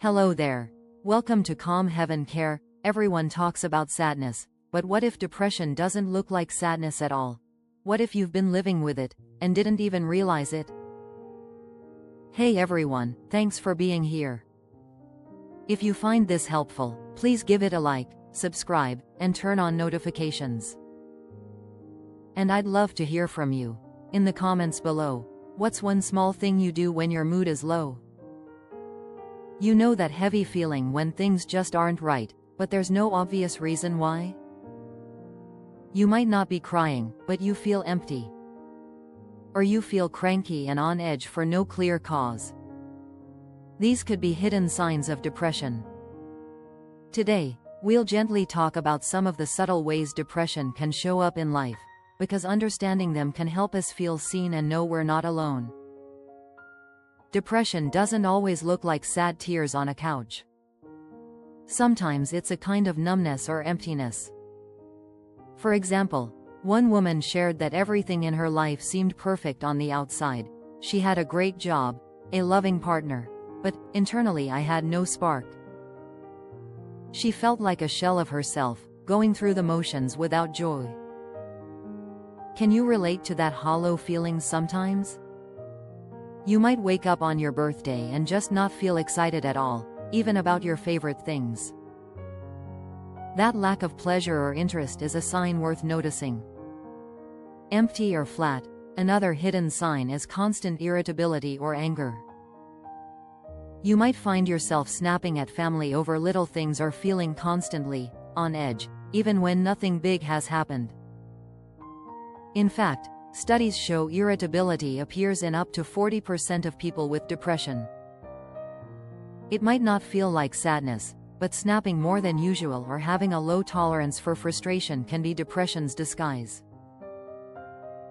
Hello there. Welcome to Calm Heaven Care. Everyone talks about sadness, but what if depression doesn't look like sadness at all? What if you've been living with it and didn't even realize it? Hey everyone, thanks for being here. If you find this helpful, please give it a like, subscribe, and turn on notifications. And I'd love to hear from you. In the comments below, what's one small thing you do when your mood is low? You know that heavy feeling when things just aren't right, but there's no obvious reason why? You might not be crying, but you feel empty. Or you feel cranky and on edge for no clear cause. These could be hidden signs of depression. Today, we'll gently talk about some of the subtle ways depression can show up in life, because understanding them can help us feel seen and know we're not alone. Depression doesn't always look like sad tears on a couch. Sometimes it's a kind of numbness or emptiness. For example, one woman shared that everything in her life seemed perfect on the outside. She had a great job, a loving partner, but internally I had no spark. She felt like a shell of herself, going through the motions without joy. Can you relate to that hollow feeling sometimes? You might wake up on your birthday and just not feel excited at all, even about your favorite things. That lack of pleasure or interest is a sign worth noticing. Empty or flat, another hidden sign is constant irritability or anger. You might find yourself snapping at family over little things or feeling constantly on edge, even when nothing big has happened. In fact, studies show irritability appears in up to 40% of people with depression. It might not feel like sadness, but snapping more than usual or having a low tolerance for frustration can be depression's disguise.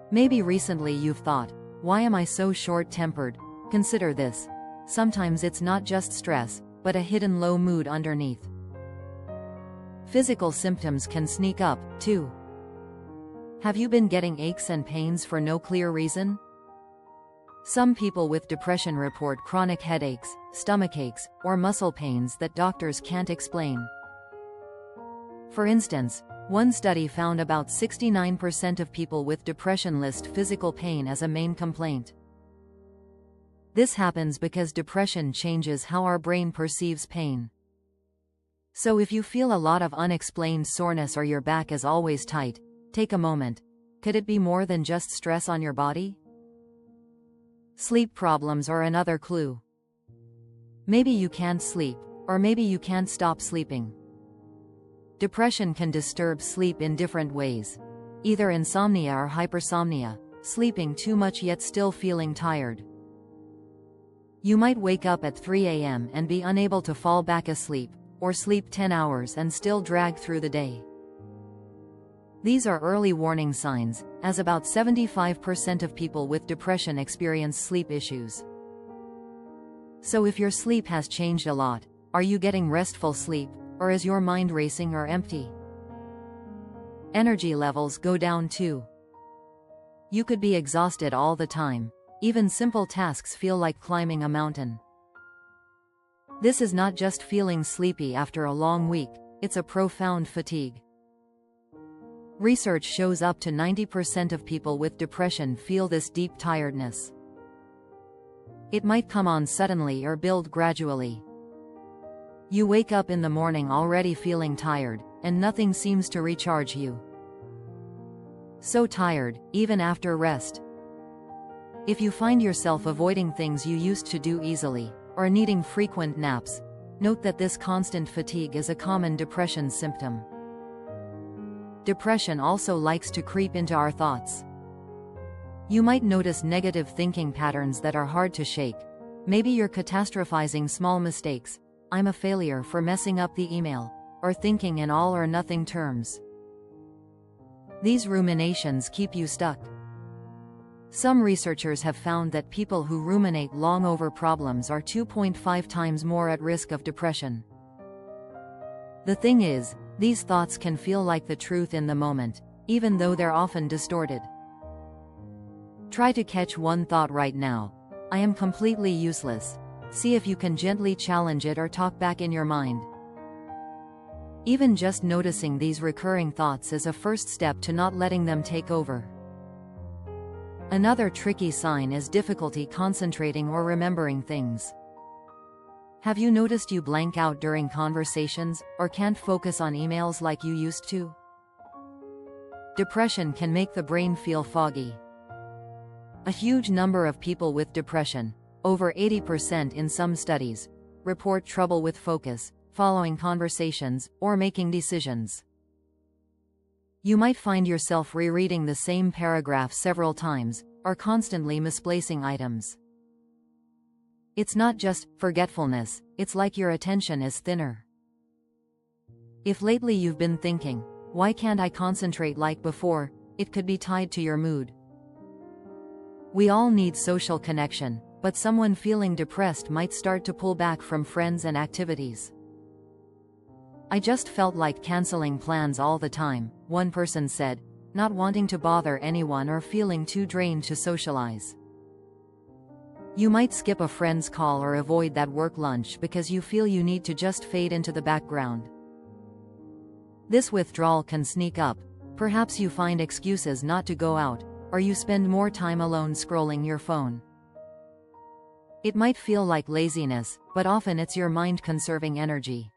Maybe recently you've thought, why am I so short-tempered? Consider this. Sometimes it's not just stress, but a hidden low mood underneath. Physical symptoms can sneak up, too. Have you been getting aches and pains for no clear reason? Some people with depression report chronic headaches, stomach aches, or muscle pains that doctors can't explain. For instance, one study found about 69% of people with depression list physical pain as a main complaint. This happens because depression changes how our brain perceives pain. So if you feel a lot of unexplained soreness or your back is always tight, take a moment. Could it be more than just stress on your body? Sleep problems are another clue. Maybe you can't sleep, or maybe you can't stop sleeping. Depression can disturb sleep in different ways. Either insomnia or hypersomnia, sleeping too much yet still feeling tired. You might wake up at 3 a.m. and be unable to fall back asleep, or sleep 10 hours and still drag through the day. These are early warning signs, as about 75% of people with depression experience sleep issues. So if your sleep has changed a lot, are you getting restful sleep, or is your mind racing or empty? Energy levels go down too. You could be exhausted all the time. Even simple tasks feel like climbing a mountain. This is not just feeling sleepy after a long week, it's a profound fatigue. Research shows up to 90% of people with depression feel this deep tiredness. It might come on suddenly or build gradually. You wake up in the morning already feeling tired, and nothing seems to recharge you. So tired, even after rest. If you find yourself avoiding things you used to do easily, or needing frequent naps, note that this constant fatigue is a common depression symptom. Depression also likes to creep into our thoughts. You might notice negative thinking patterns that are hard to shake. Maybe you're catastrophizing small mistakes. I'm a failure for messing up the email, or thinking in all or nothing terms. These ruminations keep you stuck. Some researchers have found that people who ruminate long over problems are 2.5 times more at risk of depression. The thing is, these thoughts can feel like the truth in the moment, even though they're often distorted. Try to catch one thought right now. I am completely useless. See if you can gently challenge it or talk back in your mind. Even just noticing these recurring thoughts is a first step to not letting them take over. Another tricky sign is difficulty concentrating or remembering things. Have you noticed you blank out during conversations, or can't focus on emails like you used to? Depression can make the brain feel foggy. A huge number of people with depression, over 80% in some studies, report trouble with focus, following conversations, or making decisions. You might find yourself rereading the same paragraph several times, or constantly misplacing items. It's not just forgetfulness, it's like your attention is thinner. If lately you've been thinking, "Why can't I concentrate like before?" it could be tied to your mood. We all need social connection, but someone feeling depressed might start to pull back from friends and activities. "I just felt like canceling plans all the time," one person said, not wanting to bother anyone or feeling too drained to socialize. You might skip a friend's call or avoid that work lunch because you feel you need to just fade into the background. This withdrawal can sneak up. Perhaps you find excuses not to go out, or you spend more time alone scrolling your phone. It might feel like laziness, but often it's your mind conserving energy.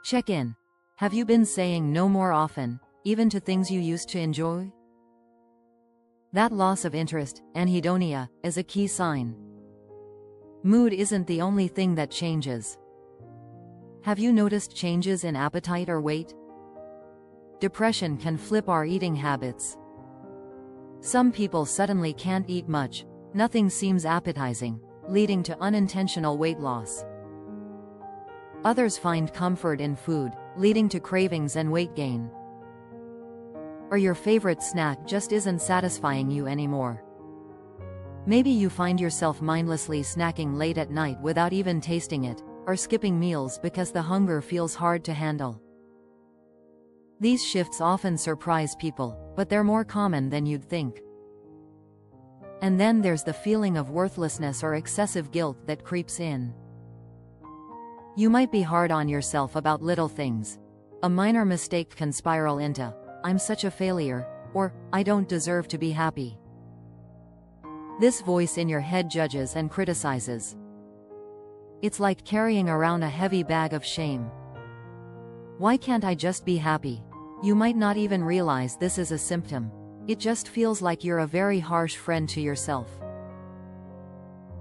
Check in. Have you been saying no more often, even to things you used to enjoy? That loss of interest, anhedonia, is a key sign. Mood isn't the only thing that changes. Have you noticed changes in appetite or weight? Depression can flip our eating habits. Some people suddenly can't eat much, nothing seems appetizing, leading to unintentional weight loss. Others find comfort in food, leading to cravings and weight gain. Or your favorite snack just isn't satisfying you anymore. Maybe you find yourself mindlessly snacking late at night without even tasting it, or skipping meals because the hunger feels hard to handle. These shifts often surprise people, but they're more common than you'd think. And then there's the feeling of worthlessness or excessive guilt that creeps in. You might be hard on yourself about little things. A minor mistake can spiral into, "I'm such a failure," or "I don't deserve to be happy." This voice in your head judges and criticizes. It's like carrying around a heavy bag of shame. Why can't I just be happy? You might not even realize this is a symptom. It just feels like you're a very harsh friend to yourself.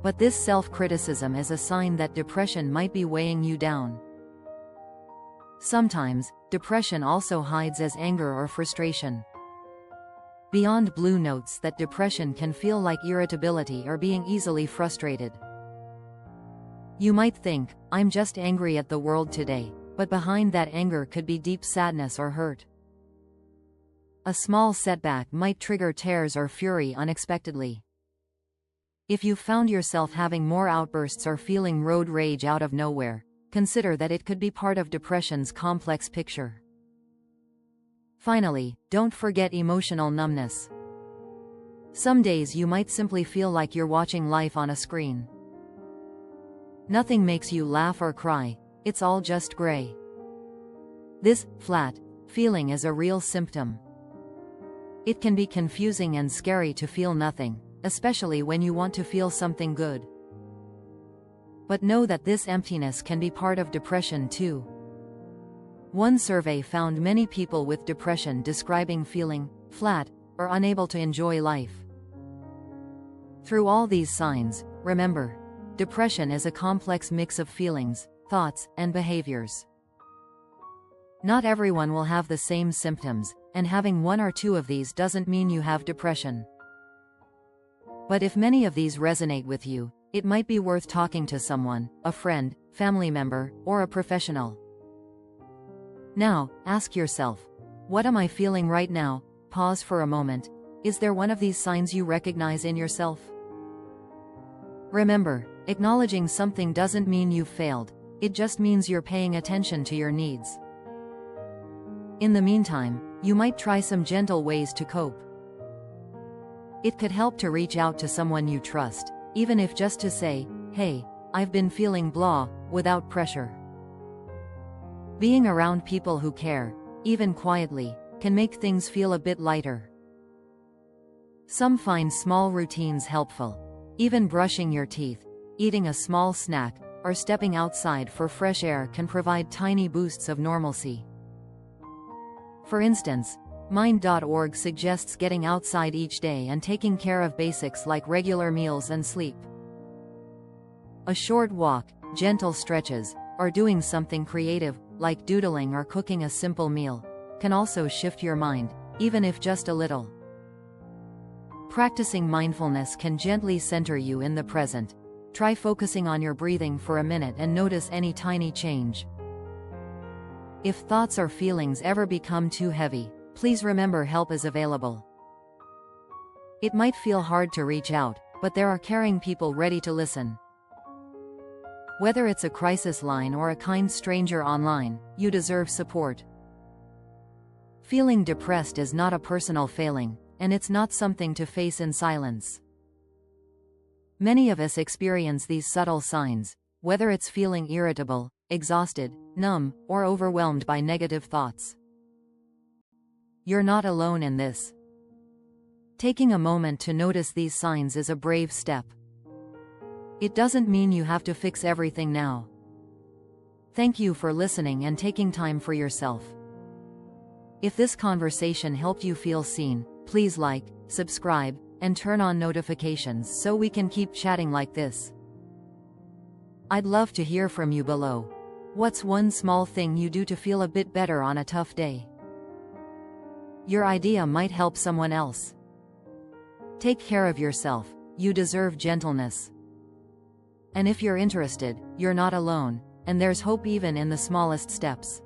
But this self-criticism is a sign that depression might be weighing you down. Sometimes, depression also hides as anger or frustration. Beyond blue notes that depression can feel like irritability or being easily frustrated. You might think, "I'm just angry at the world today," but behind that anger could be deep sadness or hurt. A small setback might trigger tears or fury unexpectedly. If you found yourself having more outbursts or feeling road rage out of nowhere, consider that it could be part of depression's complex picture. Finally, don't forget emotional numbness. Some days you might simply feel like you're watching life on a screen. Nothing makes you laugh or cry, it's all just gray. This flat feeling is a real symptom. It can be confusing and scary to feel nothing, especially when you want to feel something good. But know that this emptiness can be part of depression too. One survey found many people with depression describing feeling flat or unable to enjoy life. Through all these signs, remember, depression is a complex mix of feelings, thoughts, and behaviors. Not everyone will have the same symptoms, and having one or two of these doesn't mean you have depression. But if many of these resonate with you, it might be worth talking to someone, a friend, family member, or a professional. Now, ask yourself, what am I feeling right now? Pause for a moment. Is there one of these signs you recognize in yourself? Remember, acknowledging something doesn't mean you've failed, it just means you're paying attention to your needs. In the meantime, you might try some gentle ways to cope. It could help to reach out to someone you trust, even if just to say, "Hey, I've been feeling blah," without pressure. Being around people who care, even quietly, can make things feel a bit lighter. Some find small routines helpful. Even brushing your teeth, eating a small snack, or stepping outside for fresh air can provide tiny boosts of normalcy. For instance, Mind.org suggests getting outside each day and taking care of basics like regular meals and sleep. A short walk, gentle stretches, or doing something creative, like doodling or cooking a simple meal, can also shift your mind, even if just a little. Practicing mindfulness can gently center you in the present. Try focusing on your breathing for a minute and notice any tiny change. If thoughts or feelings ever become too heavy, please remember help is available. It might feel hard to reach out, but there are caring people ready to listen. Whether it's a crisis line or a kind stranger online, you deserve support. Feeling depressed is not a personal failing, and it's not something to face in silence. Many of us experience these subtle signs, whether it's feeling irritable, exhausted, numb, or overwhelmed by negative thoughts. You're not alone in this. Taking a moment to notice these signs is a brave step. It doesn't mean you have to fix everything now. Thank you for listening and taking time for yourself. If this conversation helped you feel seen, please like, subscribe, and turn on notifications so we can keep chatting like this. I'd love to hear from you below. What's one small thing you do to feel a bit better on a tough day? Your idea might help someone else. Take care of yourself, you deserve gentleness. And if you're interested, you're not alone, and there's hope even in the smallest steps.